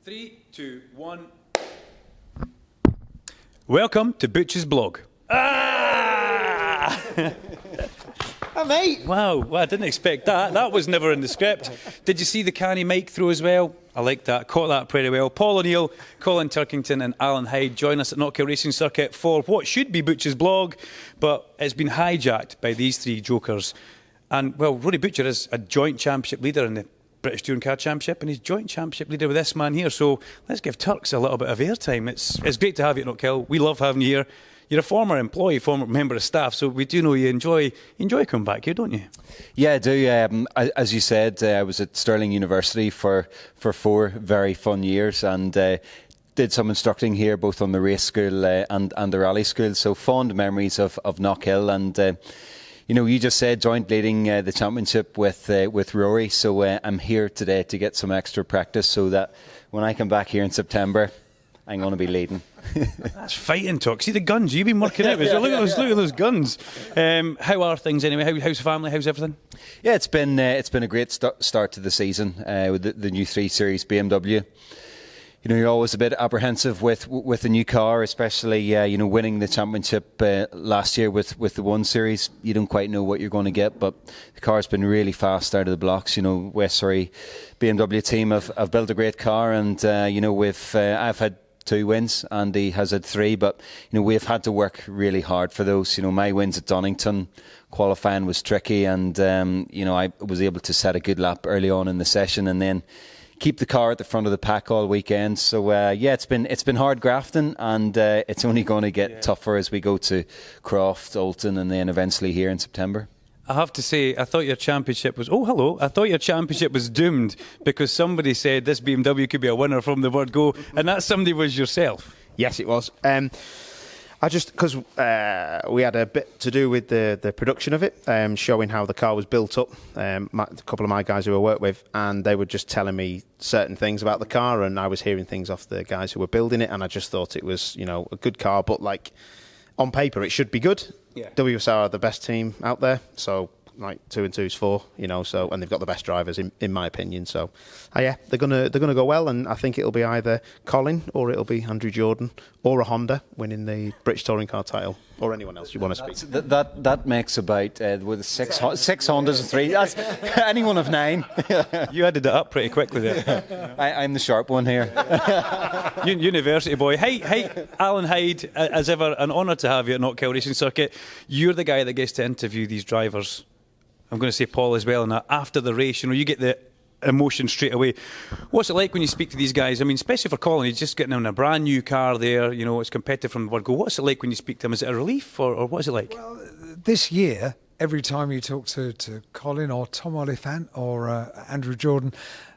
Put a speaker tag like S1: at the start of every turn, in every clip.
S1: 3, 2, 1. Welcome to Butch's blog. Ah!
S2: Oh, mate.
S1: Wow, well, I didn't expect that. That was never in the script. Did you see the canny mic throw as well? I like that. Caught that pretty well. Paul O'Neill, Colin Turkington and Alan Hyde join us at Knockhill Racing Circuit for what should be Butch's blog, but it's been hijacked by these three jokers. And, well, Rory Butcher is a joint championship leader in the British Touring Car Championship, and he's joint championship leader with this man here. So let's give Turks a little bit of airtime. It's great to have you at Knockhill. We love having you here. You're a former employee, former member of staff, so we do know you enjoy coming back here, don't you?
S2: Yeah, I do. As you said, I was at Stirling University for 4 very fun years, and did some instructing here, both on the race school and the rally school. So fond memories of Knockhill, and you just said joint leading the championship with Rory. So I'm here today to get some extra practice, so that when I come back here in September, I'm going to be leading.
S1: That's fighting talk. See the guns you've been working out. Look at those guns. How are things anyway? How's the family? How's everything?
S2: Yeah, it's been a great start to the season with the new 3 Series BMW. You're always a bit apprehensive with the new car, especially winning the championship last year with the 1 Series. You don't quite know what you're going to get, but the car's been really fast out of the blocks. West Surrey BMW team have built a great car, and I've had 2 wins. Andy has had 3, but we've had to work really hard for those. My wins at Donington, qualifying was tricky, and I was able to set a good lap early on in the session, and then keep the car at the front of the pack all weekend. So it's been hard grafting, and it's only going to get tougher as we go to Croft, Alton, and then eventually here in September.
S1: I have to say, I thought your championship was... Oh, hello. I thought your championship was doomed because somebody said this BMW could be a winner from the word go, and that somebody was yourself.
S3: Yes, it was. Because we had a bit to do with the production of it, showing how the car was built up. A couple of my guys who I work with, and they were just telling me certain things about the car, and I was hearing things off the guys who were building it, and I just thought it was, a good car, but on paper it should be good. Yeah. WSR are the best team out there, so 2 and 2 is 4, so, and they've got the best drivers in my opinion. So, they're gonna go well, and I think it'll be either Colin or it'll be Andrew Jordan or a Honda winning the British Touring Car title, or anyone else you want to speak.
S2: That makes about with 6 Hondas and 3. That's any one of 9.
S1: You added it up pretty quickly there.
S2: I'm the sharp one here.
S1: University boy. Hey, Alan Hyde, as ever, an honour to have you at Knockhill Racing Circuit. You're the guy that gets to interview these drivers. I'm going to say Paul as well, and after the race, you get the emotion straight away. What's it like when you speak to these guys? I mean, especially for Colin, he's just getting in a brand new car there, it's competitive from the word go. What's it like when you speak to him? Is it a relief, or what is it like?
S4: Well, this year, every time you talk to Colin or Tom Oliphant or Andrew Jordan,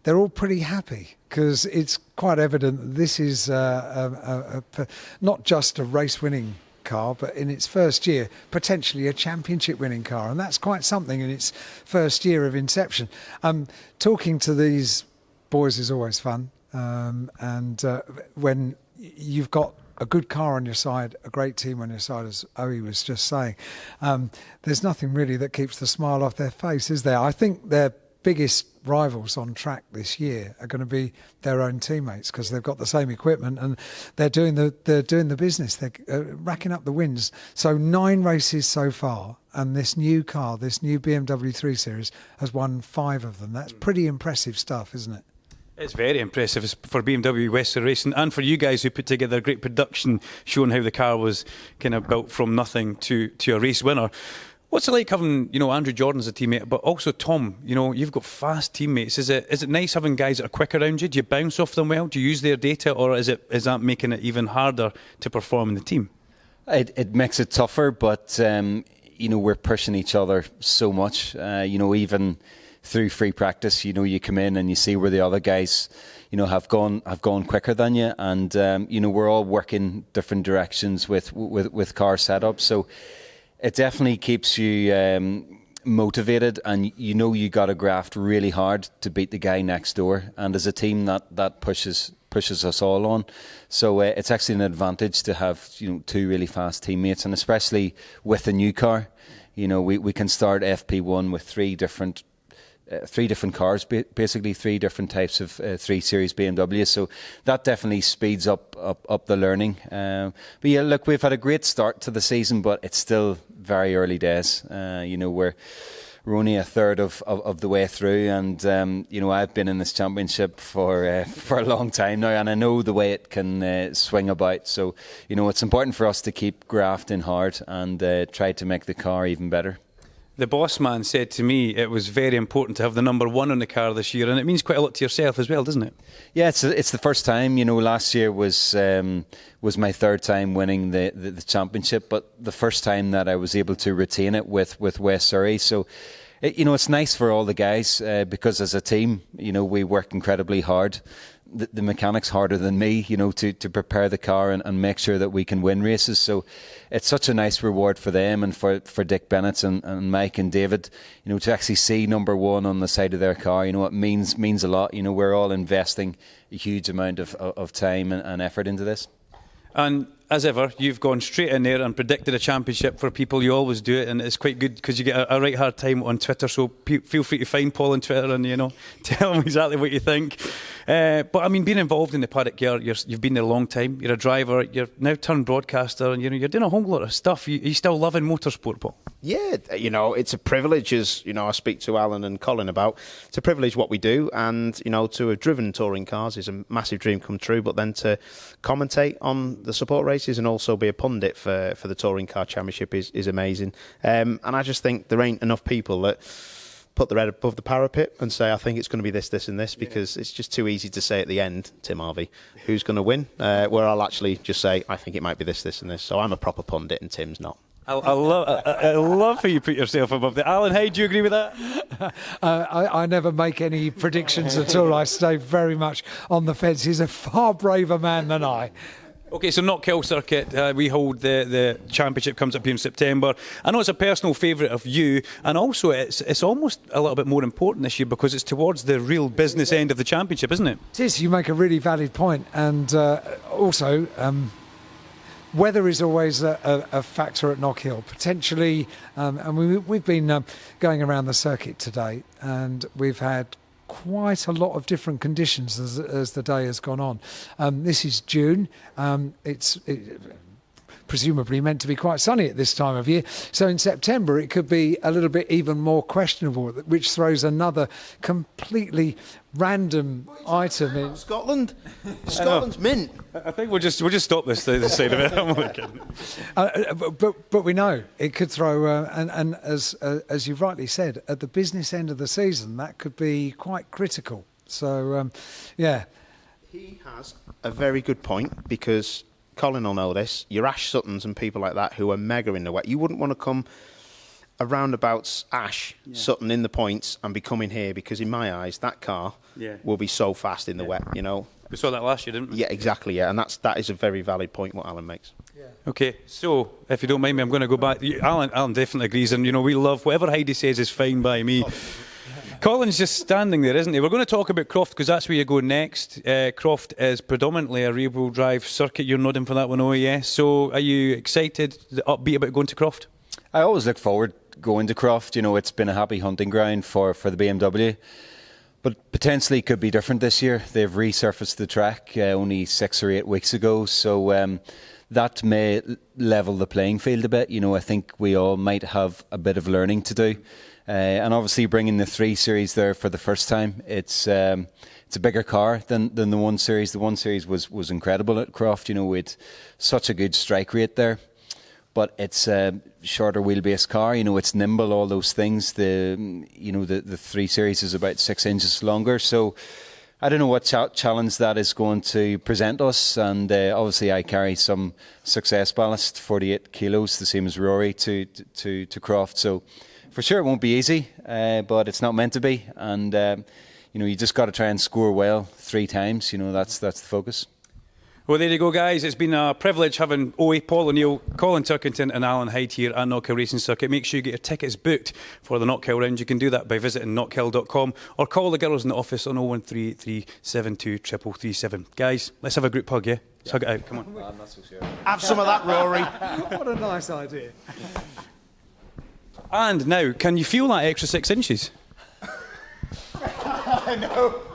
S4: they're all pretty happy, because it's quite evident that this is not just a race-winning car, but in its first year potentially a championship winning car, and that's quite something in its first year of inception. Talking to these boys is always fun, and when you've got a good car on your side, a great team on your side, as Owie was just saying, there's nothing really that keeps the smile off their face, is there? I think their biggest rivals on track this year are going to be their own teammates, because they've got the same equipment and they're doing the business. They're racking up the wins. So 9 races so far, and this new car, this new BMW 3 Series, has won 5 of them. That's pretty impressive stuff, isn't it?
S1: It's very impressive for BMW West Surrey Racing, and for you guys who put together a great production showing how the car was kind of built from nothing to a race winner. What's it like having, Andrew Jordan as a teammate, but also Tom? You've got fast teammates. Is it nice having guys that are quick around you? Do you bounce off them well? Do you use their data, or is that making it even harder to perform in the team?
S2: It makes it tougher, but we're pushing each other so much. Even through free practice, you come in and you see where the other guys, have gone quicker than you, and we're all working different directions with car setups. So it definitely keeps you motivated, and you got to graft really hard to beat the guy next door. And as a team, that pushes us all on. So it's actually an advantage to have 2 really fast teammates, and especially with a new car, we can start FP1 with 3 different three different cars, basically three different types of 3 Series BMW. So that definitely speeds up the learning. But yeah, look, we've had a great start to the season, but it's still very early days. We're only a third of the way through, and I've been in this championship for a long time now, and I know the way it can swing about. So it's important for us to keep grafting hard and try to make the car even better.
S1: The boss man said to me it was very important to have the number 1 on the car this year, and it means quite a lot to yourself as well, doesn't it? Yeah,
S2: it's the first time. Last year was my third time winning the championship, but the first time that I was able to retain it with West Surrey. So, it's nice for all the guys because as a team, we work incredibly hard. The mechanics harder than me, to prepare the car and make sure that we can win races. So it's such a nice reward for them and for Dick Bennett and Mike and David, to actually see number 1 on the side of their car. It means a lot. We're all investing a huge amount of time and effort into this.
S1: And as ever, you've gone straight in there and predicted a championship for people. You always do it, and it's quite good because you get a right hard time on Twitter. So feel free to find Paul on Twitter and tell him exactly what you think. But I mean, being involved in the paddock, you've been there a long time. You're a driver. You're now turned broadcaster, and you're doing a whole lot of stuff. You still loving motorsport, Paul?
S3: Yeah, it's a privilege, as I speak to Alan and Colin about. It's a privilege what we do, and to have driven touring cars is a massive dream come true. But then to commentate on the support races and also be a pundit for the touring car championship is amazing. And I just think there ain't enough people that put their head above the parapet and say, I think it's going to be this, this and this, because it's just too easy to say at the end, Tim Harvey, who's going to win, where I'll actually just say, I think it might be this, this and this. So I'm a proper pundit and Tim's not. I
S1: love how you put yourself above the. Alan Hyde, do you agree with that?
S4: I never make any predictions at all. I stay very much on the fence. He's a far braver man than I.
S1: Okay, so Knockhill circuit, we hold the championship, comes up here in September. I know it's a personal favourite of you, and also it's almost a little bit more important this year because it's towards the real business end of the championship, isn't it?
S4: It is. You make a really valid point, and also weather is always a factor at Knockhill, potentially. And we've been going around the circuit today, and we've had quite a lot of different conditions as the day has gone on. This is June. It's presumably meant to be quite sunny at this time of year. So in September it could be a little bit even more questionable, which throws another completely random item in.
S3: Scotland's mint.
S1: I think we'll just stop this side of it. I'm only kidding.
S4: But we know it could throw, and as you've rightly said, at the business end of the season, that could be quite critical. So, yeah.
S3: He has a very good point, because Colin will know this. Your Ash Suttons and people like that who are mega in the wet. You wouldn't want to come around about Ash Sutton in the points and be coming here, because in my eyes that car will be so fast in the wet.
S1: We saw that last year, didn't we?
S3: Yeah, exactly. Yeah, and that is a very valid point what Alan makes.
S4: Yeah.
S1: Okay, so if you don't mind me, I'm going to go back. Alan definitely agrees, and we love whatever Heidi says is fine by me. Colin's just standing there, isn't he? We're going to talk about Croft because that's where you go next. Croft is predominantly a rear-wheel drive circuit. You're nodding for that one, oh yes. So are you excited, upbeat about going to Croft?
S2: I always look forward going to Croft. It's been a happy hunting ground for the BMW. But potentially could be different this year. They've resurfaced the track only 6 or 8 weeks ago. So that may level the playing field a bit. I think we all might have a bit of learning to do. And obviously bringing the 3 Series there for the first time, it's a bigger car than the 1 Series. The 1 Series was incredible at Croft. We had such a good strike rate there. But it's a shorter wheelbase car. It's nimble, all those things. The 3 Series is about 6 inches longer. So I don't know what challenge that is going to present us. And obviously I carry some success ballast, 48 kilos, the same as Rory, to Croft. So for sure it won't be easy, but it's not meant to be. And you just got to try and score well 3 times. That's the focus.
S1: Well, there you go, guys. It's been a privilege having Paul O'Neill, Colin Turkington and Alan Hyde here at Knockhill Racing Circuit. Make sure you get your tickets booked for the Knockhill round. You can do that by visiting knockhill.com or call the girls in the office on 01383 72 3337. Guys, let's have a group hug, yeah? Let's hug it out. Come on.
S3: I'm not so sure. Have some of that, Rory.
S4: What a nice idea.
S1: And now, can you feel that extra 6 inches?
S3: I know.